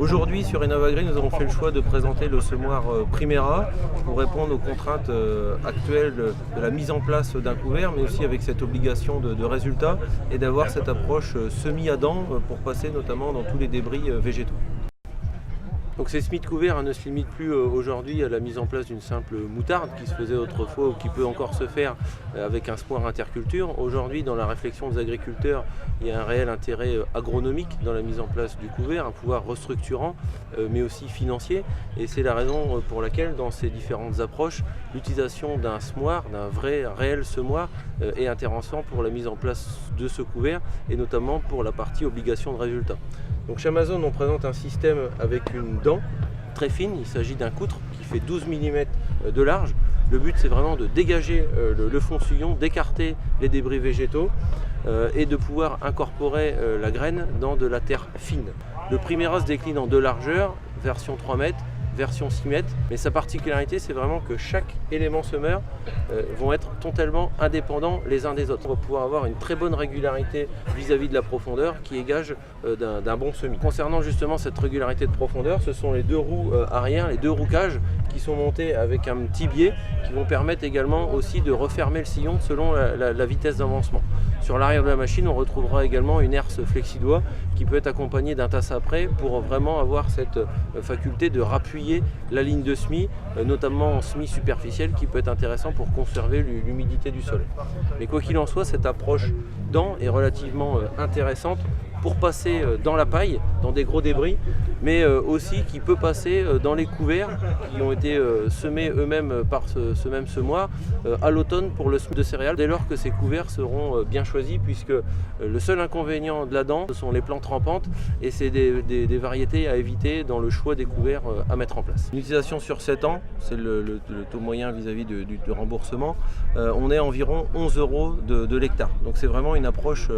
Aujourd'hui sur Innovagri, nous avons fait le choix de présenter le semoir Primera pour répondre aux contraintes actuelles de la mise en place d'un couvert, mais aussi avec cette obligation de résultat et d'avoir cette approche semi-Adam pour passer notamment dans tous les débris végétaux. Donc ces semis de couverts ne se limitent plus aujourd'hui à la mise en place d'une simple moutarde qui se faisait autrefois ou qui peut encore se faire avec un semoir interculture. Aujourd'hui, dans la réflexion des agriculteurs, il y a un réel intérêt agronomique dans la mise en place du couvert, un pouvoir restructurant mais aussi financier. Et c'est la raison pour laquelle dans ces différentes approches, l'utilisation d'un semoir, d'un vrai réel semoir est intéressant pour la mise en place de ce couvert et notamment pour la partie obligation de résultat. Donc chez Amazon, on présente un système avec une dent très fine. Il s'agit d'un coutre qui fait 12 mm de large. Le but, c'est vraiment de dégager le fond sillon, d'écarter les débris végétaux et de pouvoir incorporer la graine dans de la terre fine. Le Primera se décline en deux largeurs, version 3 mètres, version 6 mètres, mais sa particularité c'est vraiment que chaque élément semeur vont être totalement indépendants les uns des autres. On va pouvoir avoir une très bonne régularité vis-à-vis de la profondeur qui est gage d'un bon semis. Concernant justement cette régularité de profondeur, ce sont les deux roues arrière, les deux roues cages qui sont montées avec un petit biais qui vont permettre également aussi de refermer le sillon selon la vitesse d'avancement. Sur l'arrière de la machine, on retrouvera également une herse flexi-doigt qui peut être accompagnée d'un tasse à près pour vraiment avoir cette faculté de rappuyer la ligne de semis, notamment en semis superficiel qui peut être intéressant pour conserver l'humidité du sol. Mais quoi qu'il en soit, cette approche dent est relativement intéressante pour passer dans la paille, dans des gros débris, mais aussi qui peut passer dans les couverts qui ont été semés eux-mêmes par ce même semoir à l'automne pour le semis de céréales, dès lors que ces couverts seront bien choisis, puisque le seul inconvénient de la dent, ce sont les plantes rampantes, et c'est des variétés à éviter dans le choix des couverts à mettre en place. Une utilisation sur 7 ans, c'est le taux moyen vis-à-vis du remboursement, on est à environ 11 € de l'hectare. Donc c'est vraiment une approche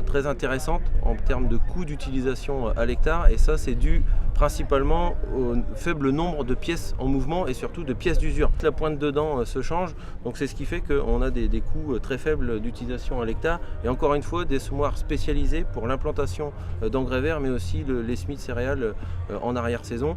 très intéressante en termes de coût d'utilisation à l'hectare, et ça c'est dû principalement au faible nombre de pièces en mouvement et surtout de pièces d'usure. La pointe de dent se change, donc c'est ce qui fait qu'on a des coûts très faibles d'utilisation à l'hectare, et encore une fois des semoirs spécialisés pour l'implantation d'engrais verts mais aussi les semis de céréales en arrière-saison.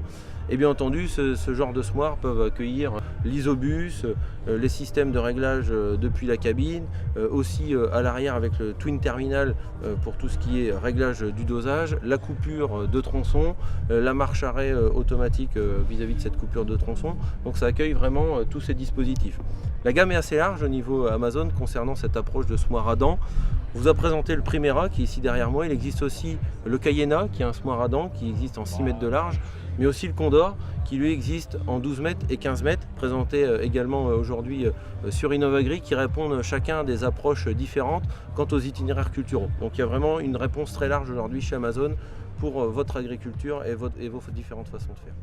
Et bien entendu, ce genre de semoirs peuvent accueillir l'isobus, les systèmes de réglage depuis la cabine, aussi à l'arrière avec le twin terminal pour tout ce qui est réglage du dosage, la coupure de tronçon, la marche arrêt automatique vis-à-vis de cette coupure de tronçon. Donc ça accueille vraiment tous ces dispositifs. La gamme est assez large au niveau Amazon concernant cette approche de semoir à dents. On vous a présenté le Primera qui est ici derrière moi. Il existe aussi le Cayena qui est un semoir à dents qui existe en 6 mètres de large, mais aussi le Condor qui lui existe en 12 mètres et 15 mètres, présenté également aujourd'hui sur Innovagri, qui répondent chacun à des approches différentes quant aux itinéraires culturaux. Donc il y a vraiment une réponse très large aujourd'hui chez Amazon pour votre agriculture et vos différentes façons de faire.